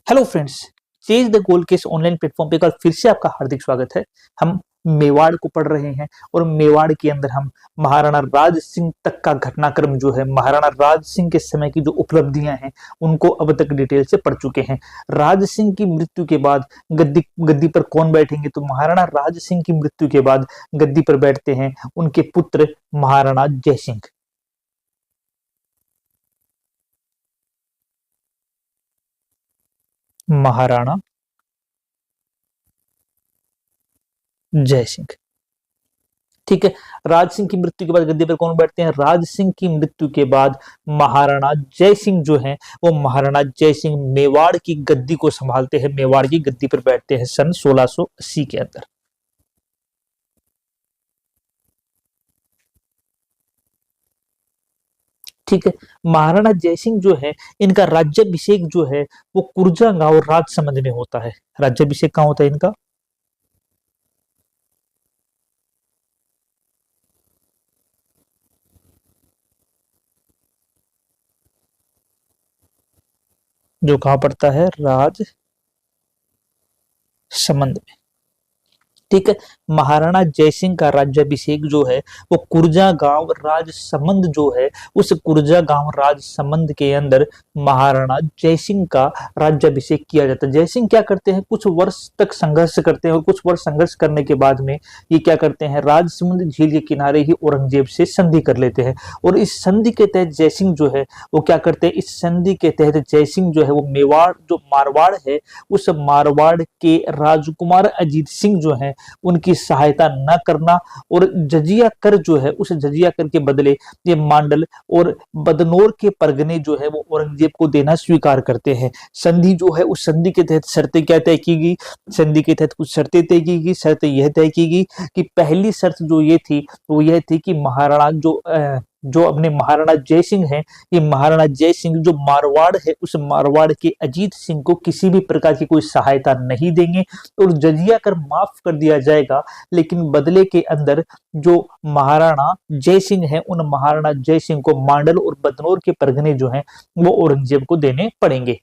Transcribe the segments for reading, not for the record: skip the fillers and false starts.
Hello friends, chase the goal के इस online platform पे एक बार फिर से आपका हार्दिक स्वागत है। हम मेवाड़ को पढ़ रहे हैं और मेवाड़ के अंदर हम महाराणा राज सिंह तक का घटनाक्रम जो है, महाराणा राज सिंह के समय की जो उपलब्धियां हैं उनको अब तक डिटेल से पढ़ चुके हैं। राज सिंह की मृत्यु के बाद गद्दी गद्दी पर कौन बैठेंगे, तो महाराणा राज सिंह की मृत्यु के बाद गद्दी पर बैठते हैं उनके पुत्र महाराणा जयसिंह। महाराणा जयसिंह, ठीक है। राज सिंह की मृत्यु के बाद गद्दी पर कौन बैठते हैं? राज सिंह की मृत्यु के बाद महाराणा जय सिंह जो हैं वो महाराणा जय सिंह मेवाड़ की गद्दी को संभालते हैं, मेवाड़ की गद्दी पर बैठते हैं सन 1680 के अंदर। ठीक है। महाराणा जयसिंह जो है, इनका राज्याभिषेक जो है वो कुरजा गांव राजसमंद में होता है। राज्याभिषेक कहाँ होता है इनका? जो कहाँ पड़ता है? राजसमंद। ठीक है। महाराणा जयसिंह का राज्याभिषेक जो है वो कुरजा गांव राजसमंद जो है, उस कुरजा गांव राजसमंद के अंदर महाराणा जयसिंह का राज्याभिषेक किया जाता है। जयसिंह क्या करते हैं, कुछ वर्ष तक संघर्ष करते हैं और कुछ वर्ष संघर्ष करने के बाद में ये क्या करते हैं, राजसमंद झील के किनारे ही औरंगजेब से संधि कर लेते हैं। और इस संधि के तहत जयसिंह जो है वो क्या करते हैं, इस संधि के तहत जयसिंह जो है वो मेवाड़ जो मारवाड़ है, उस मारवाड़ के राजकुमार अजीत सिंह जो है उनकी सहायता न करना और जजिया कर जो है, उस जजिया कर के बदले ये मांडल और बदनौर के परगने जो है वो औरंगजेब को देना स्वीकार करते हैं। संधि जो है, उस संधि के तहत शर्तें क्या तय की गई? संधि के तहत कुछ शर्तें तय की गई। शर्त यह तय की गई कि पहली शर्त जो ये थी वो यह थी कि महाराणा जो अपने महाराणा जय सिंह हैं, ये महाराणा जय सिंह जो मारवाड़ है, उस मारवाड़ के अजीत सिंह को किसी भी प्रकार की कोई सहायता नहीं देंगे और जजिया कर माफ कर दिया जाएगा। लेकिन बदले के अंदर जो महाराणा जय सिंह है, उन महाराणा जय सिंह को मांडल और बदनौर के परगने जो हैं वो औरंगजेब को देने पड़ेंगे।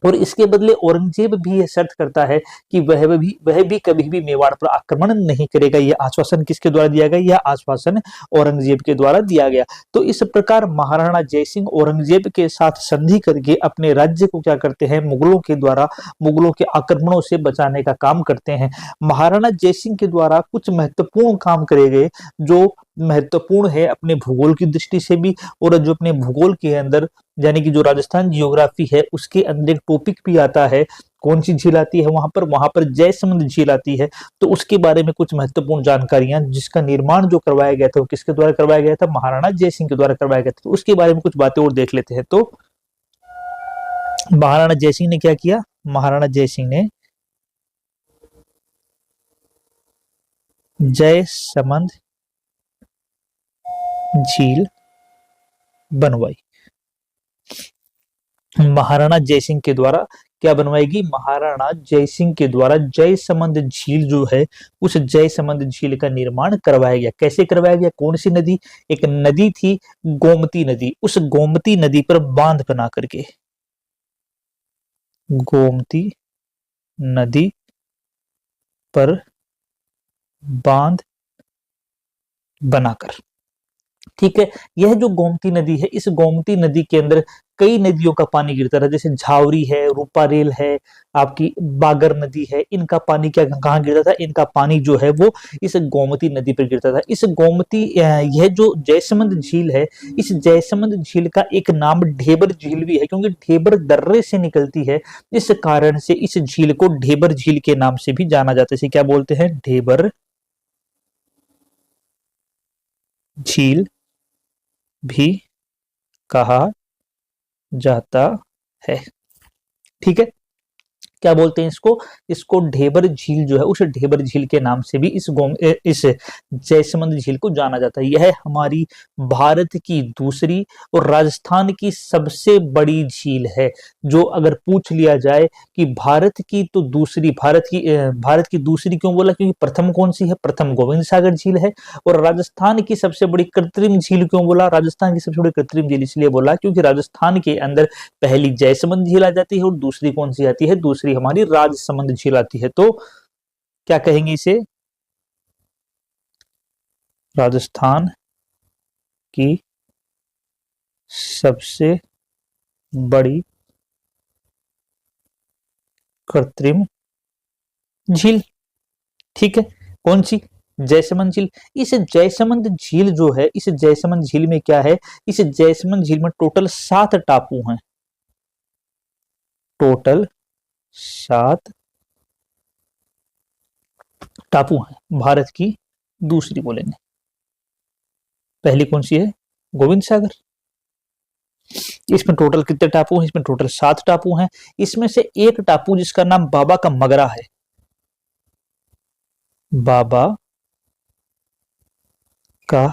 और इसके बदले औरंगजेब भी यह शर्त करता है कि वह भी कभी भी मेवाड़ पर आक्रमण नहीं करेगा। यह आश्वासन किसके द्वारा दिया गया? यह आश्वासन औरंगजेब के द्वारा दिया गया। तो इस प्रकार महाराणा जयसिंह औरंगजेब के साथ संधि करके अपने राज्य को क्या करते हैं, मुगलों के द्वारा मुगलों के आक्रमणों से बचाने का काम करते हैं। महाराणा जयसिंह के द्वारा कुछ महत्वपूर्ण काम करे गए, जो महत्वपूर्ण है अपने भूगोल की दृष्टि से भी, और जो अपने भूगोल के अंदर यानी कि जो राजस्थान जियोग्राफी है उसके अंदर एक टॉपिक भी आता है। कौन सी झील आती है वहां पर जयसमंद झील आती है। तो उसके बारे में कुछ महत्वपूर्ण जानकारियां, जिसका निर्माण जो करवाया गया था वो किसके द्वारा करवाया गया था? महाराणा जयसिंह के द्वारा करवाया गया था। तो उसके बारे में कुछ बातें और देख लेते हैं। तो महाराणा जयसिंह ने क्या किया? महाराणा जयसिंह ने जयसमंद झील बनवाई। महाराणा जयसिंह के द्वारा क्या बनवाएगी? महाराणा जयसिंह के द्वारा जयसमंद झील जो है, उस जयसमंद झील का निर्माण करवाया गया। कैसे करवाया गया? कौन सी नदी? एक नदी थी गोमती नदी, उस गोमती नदी पर बांध बना करके, गोमती नदी पर बांध बनाकर। ठीक है। यह जो गोमती नदी है, इस गोमती नदी के अंदर कई नदियों का पानी गिरता था, जैसे झावरी है, रूपारेल है, आपकी बागर नदी है। इनका पानी क्या कहाँ गिरता था? इनका पानी जो है वो इस गोमती नदी पर गिरता था। इस गोमती यह जो जयसमंद झील है, इस जयसमंद झील का एक नाम ढेबर झील भी है, क्योंकि ढेबर दर्रे से निकलती है। इस कारण से इस झील को ढेबर झील के नाम से भी जाना जाता है। इसे क्या बोलते हैं? ढेबर झील भी कहा जाता है। ठीक है। क्या बोलते हैं इसको, इसको ढेबर झील जो है, उस ढेबर झील के नाम से भी इस जयसमंद झील को जाना जाता है। यह हमारी भारत की दूसरी और राजस्थान की सबसे बड़ी झील है। जो अगर पूछ लिया जाए कि भारत की तो दूसरी, भारत की दूसरी क्यों बोला, क्योंकि प्रथम कौन सी है, प्रथम गोविंद सागर झील है। और राजस्थान की सबसे बड़ी कृत्रिम झील क्यों बोला, राजस्थान की सबसे बड़ी कृत्रिम झील इसलिए बोला क्योंकि राजस्थान के अंदर पहली जयसमंद झील आ जाती है और दूसरी कौन सी आती है, दूसरी हमारी राजसमंद झील आती है। तो क्या कहेंगे इसे, राजस्थान की सबसे बड़ी कृत्रिम झील। ठीक है, कौन सी, जयसमंद झील। इस जयसमंद झील जो है, इस जयसमंद झील में क्या है, इस जयसमंद झील में टोटल 7 टापू हैं, टोटल 7 टापू हैं। भारत की दूसरी बोलेंगे, पहली कौन सी है, गोविंद सागर। इसमें टोटल कितने टापू हैं, इसमें टोटल 7 टापू हैं। इसमें से एक टापू जिसका नाम बाबा का मगरा है, बाबा का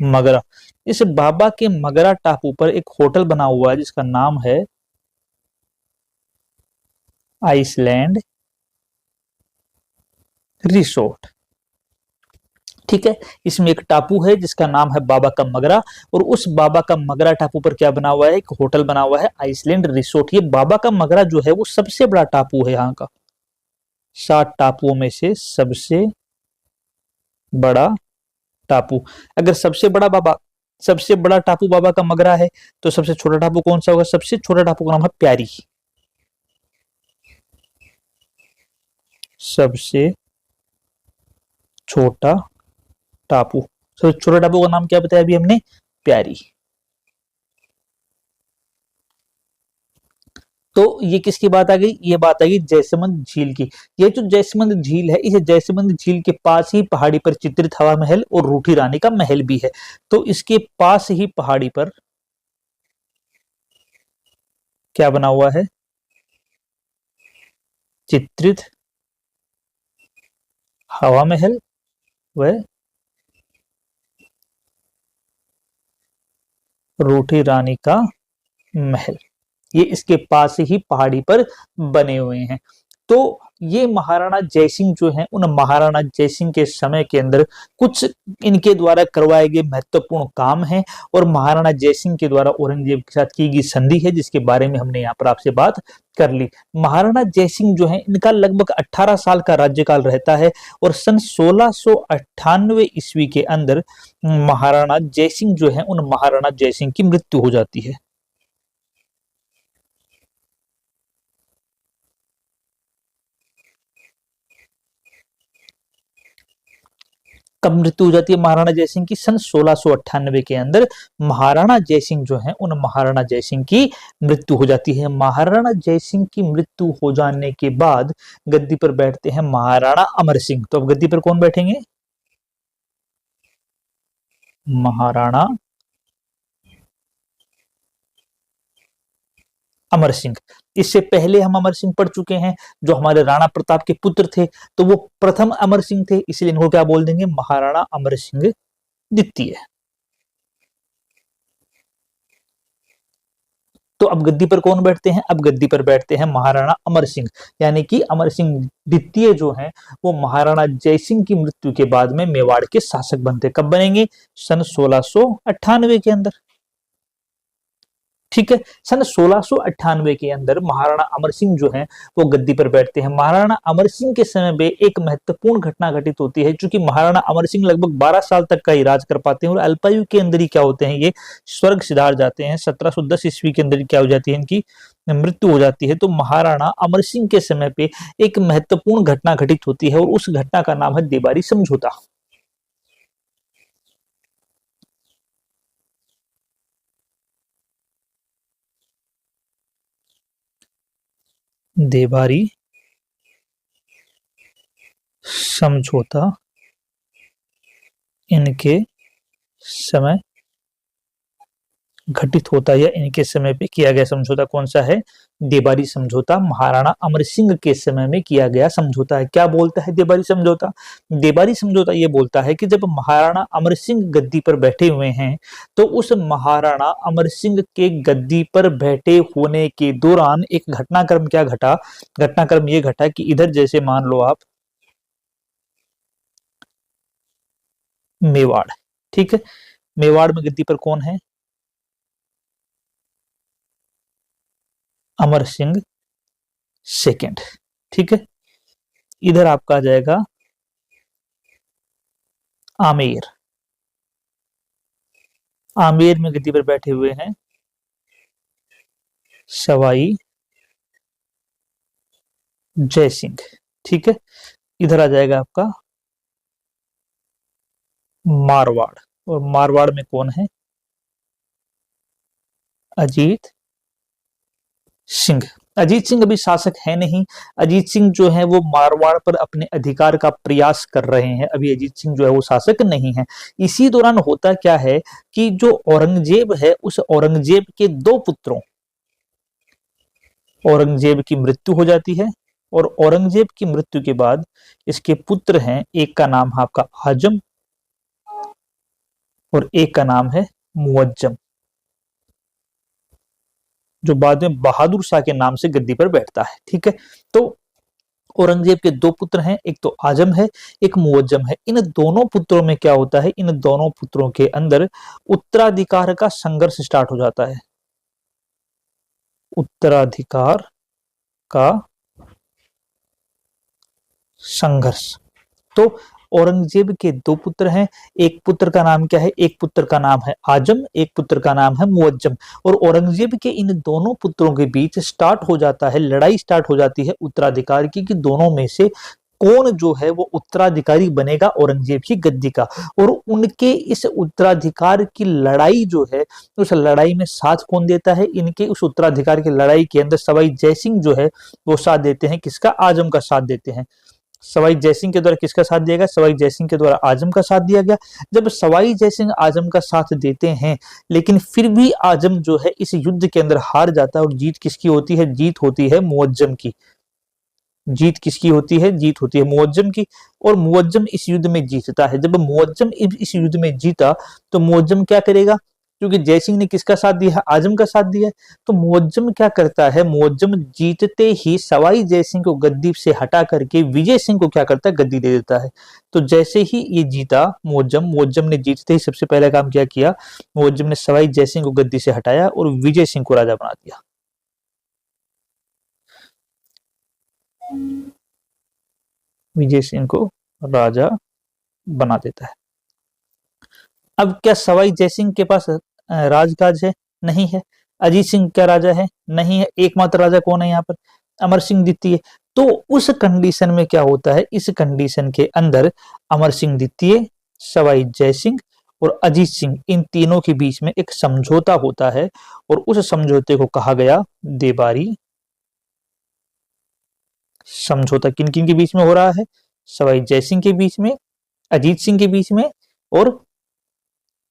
मगरा। इस बाबा के मगरा टापू पर एक होटल बना हुआ है जिसका नाम है आइसलैंड रिसोर्ट। ठीक है, इसमें एक टापू है जिसका नाम है बाबा का मगरा, और उस बाबा का मगरा टापू पर क्या बना हुआ है, एक होटल बना हुआ है आइसलैंड रिसोर्ट। ये बाबा का मगरा जो है वो सबसे बड़ा टापू है यहाँ का, 7 टापुओं में से सबसे बड़ा टापू। अगर सबसे बड़ा टापू बाबा का मगरा है तो सबसे छोटा टापू कौन सा होगा, सबसे छोटा टापू का नाम है प्यारी। सबसे छोटा टापू, सबसे छोटा टापू का नाम क्या बताया अभी हमने, प्यारी। तो ये किसकी बात आ गई, ये बात आ गई जयसमंद झील की। ये जो जयसमंद झील है, इस जयसमंद झील के पास ही पहाड़ी पर चित्रित हवा महल और रूठी रानी का महल भी है। तो इसके पास ही पहाड़ी पर क्या बना हुआ है, चित्रित हवा महल व रूठी रानी का महल, ये इसके पास ही पहाड़ी पर बने हुए हैं। तो ये महाराणा जयसिंह जो हैं, उन महाराणा जयसिंह के समय के अंदर कुछ इनके द्वारा करवाए गए महत्वपूर्ण काम हैं, और महाराणा जयसिंह के द्वारा औरंगजेब के साथ की गई संधि है जिसके बारे में हमने यहाँ पर आपसे बात कर ली। महाराणा जयसिंह जो है, इनका लगभग 18 साल का राज्यकाल रहता है, और सन 1698 ईस्वी के अंदर महाराणा जयसिंह जो है, उन महाराणा जयसिंह की मृत्यु हो जाती है। कब मृत्यु हो जाती है महाराणा जयसिंह की, सन 1698 के अंदर महाराणा जयसिंह जो है, उन महाराणा जयसिंह की मृत्यु हो जाती है। महाराणा जयसिंह की मृत्यु हो जाने के बाद गद्दी पर बैठते हैं महाराणा अमर सिंह। तो अब गद्दी पर कौन बैठेंगे, महाराणा अमर सिंह। इससे पहले हम अमर सिंह पढ़ चुके हैं, जो हमारे राणा प्रताप के पुत्र थे, तो वो प्रथम अमर सिंह थे, इसलिए इनको क्या बोल देंगे, महाराणा अमर सिंह द्वितीय। तो अब गद्दी पर कौन बैठते हैं, अब गद्दी पर बैठते हैं महाराणा अमर सिंह, यानी कि अमर सिंह द्वितीय जो हैं वो महाराणा जयसिंह की मृत्यु के बाद में मेवाड़ के शासक बनते। कब बनेंगे, सन 1698 के अंदर। ठीक है, सन 1698 के अंदर महाराणा अमर सिंह जो हैं वो गद्दी पर बैठते हैं। महाराणा अमर सिंह के समय में एक महत्वपूर्ण घटना घटित होती है, क्योंकि महाराणा अमर सिंह लगभग 12 साल तक का ही राज कर पाते हैं, और अल्पायु के अंदर ही क्या होते हैं, ये स्वर्ग सिधार जाते हैं। 1710 ईस्वी के अंदर क्या हो जाती है, इनकी मृत्यु हो जाती है। तो महाराणा अमर सिंह के समय पे एक महत्वपूर्ण घटना घटित होती है, और उस घटना का नाम है देबारी समझौता। देबारी समझौता इनके समय घटित होता है या इनके समय पे किया गया समझौता कौन सा है? देबारी समझौता महाराणा अमर सिंह के समय में किया गया समझौता है। क्या बोलता है देबारी समझौता? देबारी समझौता ये बोलता है कि जब महाराणा अमर सिंह गद्दी पर बैठे हुए हैं तो उस महाराणा अमर सिंह के गद्दी पर बैठे होने के दौरान एक घटनाक्रम क्या घटा? घटनाक्रम ये घटा कि इधर जैसे मान लो आप मेवाड़, ठीक है, मेवाड़ में गद्दी पर कौन है? अमर सिंह सेकंड, ठीक है। इधर आपका आ जाएगा आमेर, आमेर में गद्दी पर बैठे हुए हैं सवाई जय सिंह, ठीक है। इधर आ जाएगा आपका मारवाड़, और मारवाड़ में कौन है? अजीत सिंह। अजीत सिंह अभी शासक है नहीं, अजीत सिंह जो है वो मारवाड़ पर अपने अधिकार का प्रयास कर रहे हैं, अभी अजीत सिंह जो है वो शासक नहीं है। इसी दौरान होता क्या है कि जो औरंगजेब है उस औरंगजेब के दो पुत्रों, औरंगजेब की मृत्यु हो जाती है और औरंगजेब की मृत्यु के बाद इसके पुत्र हैं, एक का नाम है आपका आजम और एक का नाम है मुअज्जम, जो बाद में बहादुर शाह के नाम से गद्दी पर बैठता है, ठीक है। तो औरंगजेब के दो पुत्र हैं, एक तो आजम है एक मुअज्जम है। इन दोनों पुत्रों में क्या होता है? इन दोनों पुत्रों के अंदर उत्तराधिकार का संघर्ष स्टार्ट हो जाता है, उत्तराधिकार का संघर्ष। तो औरंगजेब के दो पुत्र हैं, एक पुत्र का नाम क्या है? एक पुत्र का नाम है आजम, एक पुत्र का नाम है मुअज्जम। और औरंगजेब के इन दोनों पुत्रों के बीच स्टार्ट हो जाता है, लड़ाई स्टार्ट हो जाती है उत्तराधिकार की, कि दोनों में से कौन जो है वो उत्तराधिकारी बनेगा औरंगजेब की गद्दी का। और उनके इस उत्तराधिकार की लड़ाई जो है, उस लड़ाई में साथ कौन देता है? इनके उस उत्तराधिकार की लड़ाई के अंदर सवाई जयसिंह जो है वो साथ देते हैं, किसका? आजम का साथ देते हैं। सवाई जयसिंह के द्वारा किसका साथ दिया गया? सवाई जयसिंह के द्वारा आजम का साथ दिया गया। जब सवाई जयसिंह आजम का साथ देते हैं लेकिन फिर भी आजम जो है इस युद्ध के अंदर हार जाता है, और जीत किसकी होती है? जीत होती है मुअज्जम की। जीत किसकी होती है? जीत होती है मुअज्जम की। और मुअज्जम इस युद्ध में जीतता है। जब मुअज्जम इस युद्ध में जीता तो मुअज्जम क्या करेगा? क्योंकि जयसिंह ने किसका साथ दिया है? आजम का साथ दिया है। तो मुअज्जम क्या करता है? मुअज्जम जीतते ही सवाई जयसिंह को गद्दी से हटा करके विजय सिंह को क्या करता है? गद्दी दे देता है। तो जैसे ही ये जीता मुअज्जम ने जीतते ही सबसे पहला काम क्या किया? मुअज्जम ने सवाई जयसिंह को गद्दी से हटाया और विजय सिंह को राजा बना दिया। विजय सिंह को राजा बना देता है। अब क्या सवाई जयसिंह के पास राजकाज है? नहीं है। अजीत सिंह क्या राजा है? नहीं है। एकमात्र राजा कौन है यहाँ पर? अमर सिंह द्वितीय। तो उस कंडीशन में क्या होता है? इस कंडीशन के अंदर अमर सिंह द्वितीय, सवाई जयसिंह और अजीत सिंह, इन तीनों के बीच में एक समझौता होता है और उस समझौते को कहा गया देबारी समझौता। किन किन के बीच में हो रहा है? सवाई जयसिंह के बीच में, अजीत सिंह के बीच में और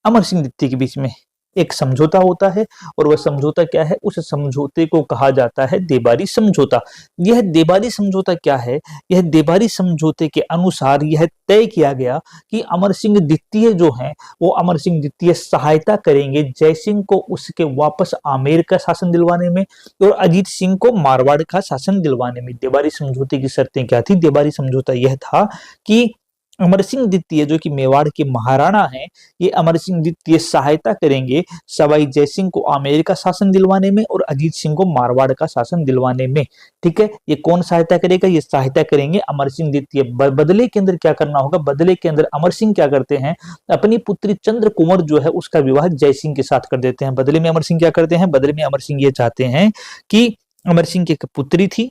अमर सिंह द्वितीय के बीच में एक समझौता होता है। और वह समझौता क्या है? उस समझौते को कहा जाता है देबारी समझौता। यह देबारी समझौता क्या है? यह देबारी समझौते के अनुसार यह तय किया गया कि अमर सिंह द्वितीय जो हैं वो अमर सिंह द्वितीय सहायता करेंगे जयसिंह को उसके वापस आमेर का शासन दिलवाने में और अजीत सिंह को मारवाड़ का शासन दिलवाने में। देबारी समझौते की शर्तें क्या थी? देबारी समझौता यह था कि अमर सिंह द्वितीय जो कि मेवाड़ के महाराणा हैं, ये अमर सिंह द्वितीय सहायता करेंगे सवाई जयसिंह को आमेर का शासन दिलवाने में और अजीत सिंह को मारवाड़ का शासन दिलवाने में। ठीक है, ये कौन सहायता करेगा? ये सहायता करेंगे अमर सिंह द्वितीय। बदले के अंदर क्या करना होगा? बदले के अंदर अमर सिंह क्या करते हैं? अपनी पुत्री चंद्र कुंवर जो है उसका विवाह जयसिंह के साथ कर देते हैं। बदले में अमर सिंह क्या करते हैं? बदले में अमर सिंह ये चाहते हैं कि अमर सिंह की एक पुत्री थी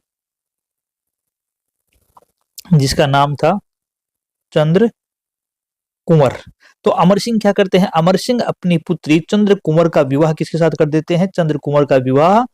जिसका नाम था चंद्र कुंवर। तो अमर सिंह क्या करते हैं? अमर सिंह अपनी पुत्री चंद्र कुंवर का विवाह किसके साथ कर देते हैं? चंद्र कुंवर का विवाह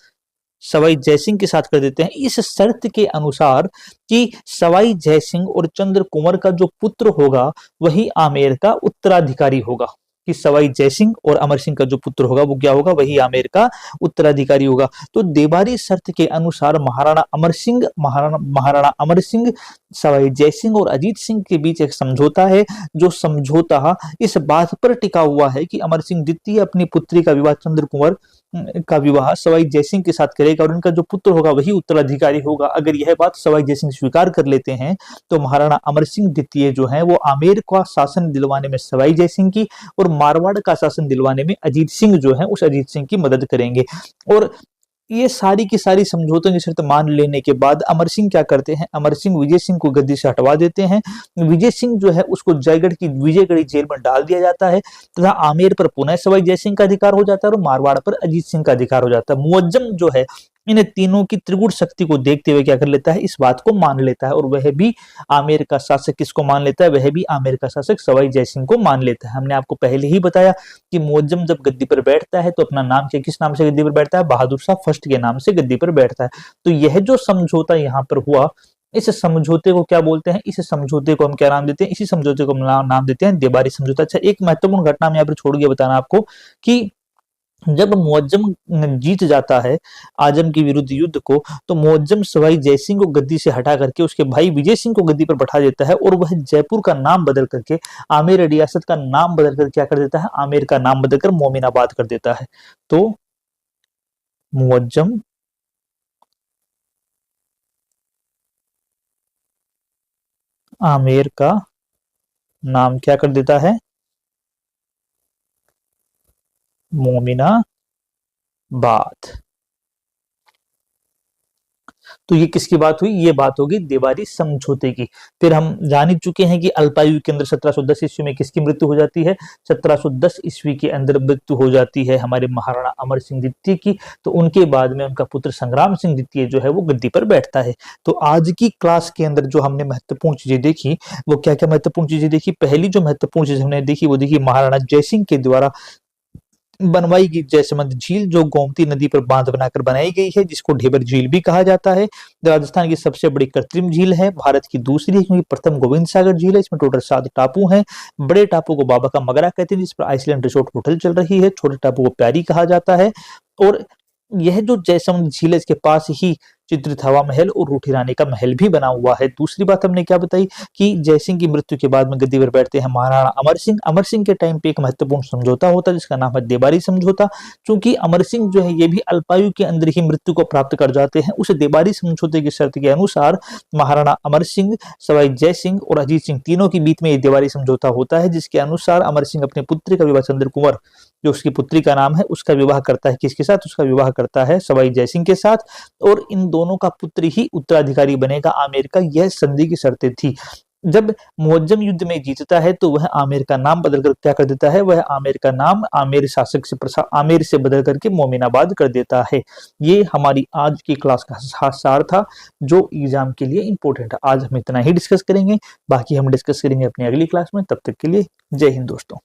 सवाई जयसिंह के साथ कर देते हैं, इस शर्त के अनुसार कि सवाई जयसिंह और चंद्र कुंवर का जो पुत्र होगा वही आमेर का उत्तराधिकारी होगा। कि सवाई जयसिंह और अमर सिंह का जो पुत्र होगा वो क्या होगा, वही आमेर का उत्तराधिकारी होगा। तो देवारी शर्त के अनुसार महाराणा अमर सिंह, सवाई जयसिंह और अजीत सिंह के बीच एक समझौता है, जो समझौता इस बात पर टिका हुआ है कि अमर सिंह द्वितीय अपनी पुत्री का विवाह चंद्र कुंवर का विवाह सवाई जयसिंह के साथ करेगा और उनका जो पुत्र होगा वही उत्तराधिकारी होगा। अगर यह बात सवाई जयसिंह स्वीकार कर लेते हैं तो महाराणा अमर सिंह द्वितीय जो है वो आमेर का शासन दिलवाने में सवाई जयसिंह की और मारवाड़ का शासन दिलवाने में अजीत सिंह जो है उस अजीत सिंह की मदद करेंगे। और ये सारी की सारी समझौतों की शर्त मान लेने के बाद अमर सिंह क्या करते हैं, अमर सिंह विजय सिंह को गद्दी से हटवा देते हैं। विजय सिंह जो है उसको जयगढ़ की विजयगढ़ी जेल में डाल दिया जाता है तथा आमेर पर पुनः सवाई जय सिंह का अधिकार हो जाता है और मारवाड़ पर अजीत सिंह का अधिकार हो जाता है। मुअज्जम जो है इन तीनों की त्रिगुण शक्ति को देखते हुए क्या कर लेता है, इस बात को मान लेता है और वह भी आमेर का शासक किसको मान लेता है, वह भी आमेर का शासक सवाई जय सिंह को मान लेता है। हमने आपको पहले ही बताया कि मुअज्जम जब गद्दी पर बैठता है तो अपना नाम किस नाम से गद्दी पर बैठता है, बहादुर शाह फर्स्ट के नाम से गद्दी पर बैठता है। तो यह जो समझौता यहाँ पर हुआ, इस समझौते को क्या बोलते हैं, इस समझौते को हम क्या नाम देते हैं, इसी समझौते को हम नाम देते हैं देबारी समझौता। अच्छा, एक महत्वपूर्ण घटना मैं यहाँ पर छोड़ गया बताना आपको कि जब मुअज्जम जीत जाता है आजम के विरुद्ध युद्ध को, तो मुअज्जम सवाई जयसिंह को गद्दी से हटा करके उसके भाई विजय सिंह को गद्दी पर बैठा देता है और वह जयपुर का नाम बदल करके, आमेर रियासत का नाम बदल कर क्या कर देता है, आमेर का नाम बदलकर मोमिनाबाद कर देता है। तो मुअज्जम आमेर का नाम क्या कर देता है, मोमिनाबाद। तो ये किसकी बात हुई, ये बात होगी देवारी समझौते की। फिर हम जान ही चुके हैं कि अल्पायु के अंदर 1710 ईस्वी में किसकी मृत्यु हो जाती है, 1710 ईस्वी के अंदर मृत्यु हो जाती है हमारे महाराणा अमर सिंह द्वितीय की। तो उनके बाद में उनका पुत्र संग्राम सिंह द्वितीय जो है वो गद्दी पर बैठता है। तो आज की क्लास के अंदर जो हमने महत्वपूर्ण चीजें देखी, वो क्या क्या महत्वपूर्ण चीजें देखी, पहली जो महत्वपूर्ण चीज हमने देखी वो देखी महाराणा जयसिंह के द्वारा बनवाई गई जयसमंद झील, जो गोमती नदी पर बांध बनाकर बनाई गई है, जिसको ढेबर झील भी कहा जाता है। राजस्थान की सबसे बड़ी कृत्रिम झील है, भारत की दूसरी है क्योंकि प्रथम गोविंद सागर झील है। इसमें टोटल 7 टापू हैं। बड़े टापू को बाबा का मगरा कहते हैं, जिस पर आइसलैंड रिसोर्ट होटल चल रही है। छोटे टापू को प्यारी कहा जाता है। और यह जो जयसमंद झील है, इसके पास ही चित्रित हवा महल और रूठी रानी का महल भी बना हुआ है। दूसरी बात हमने क्या बताई कि जयसिंह की मृत्यु के बाद में गद्दी पर बैठते हैं महाराणा अमर सिंह। अमर सिंह के टाइम पे एक महत्वपूर्ण समझौता होता है जिसका नाम है देबारी समझौता। क्योंकि अमर सिंह जो है ये भी अल्पायु के अंदर ही मृत्यु को प्राप्त कर जाते हैं, उस देबारी समझौते की शर्त के अनुसार महाराणा अमर सिंह, सवाई जय सिंह और अजीत सिंह तीनों के बीच में ये देबारी समझौता होता है, जिसके अनुसार अमर सिंह अपने पुत्री का विवाह चंद्र कुंवर, जो उसकी पुत्री का नाम है, उसका विवाह करता है किसके साथ, उसका विवाह करता है सवाई जयसिंह के साथ। और इन दोनों का पुत्र ही उत्तराधिकारी बनेगा आमेर का, यह संधि की शर्तें थी। जब मुअज्जम युद्ध में जीतता है तो वह आमेर का नाम बदलकर क्या कर देता है, वह आमेर का नाम आमेर शासक से आमेर से बदल करके मोमिनाबाद कर देता है। ये हमारी आज की क्लास का सार था जो एग्जाम के लिए इंपॉर्टेंट है। आज हम इतना ही डिस्कस करेंगे, बाकी हम डिस्कस करेंगे अपनी अगली क्लास में। तब तक के लिए जय हिंद दोस्तों।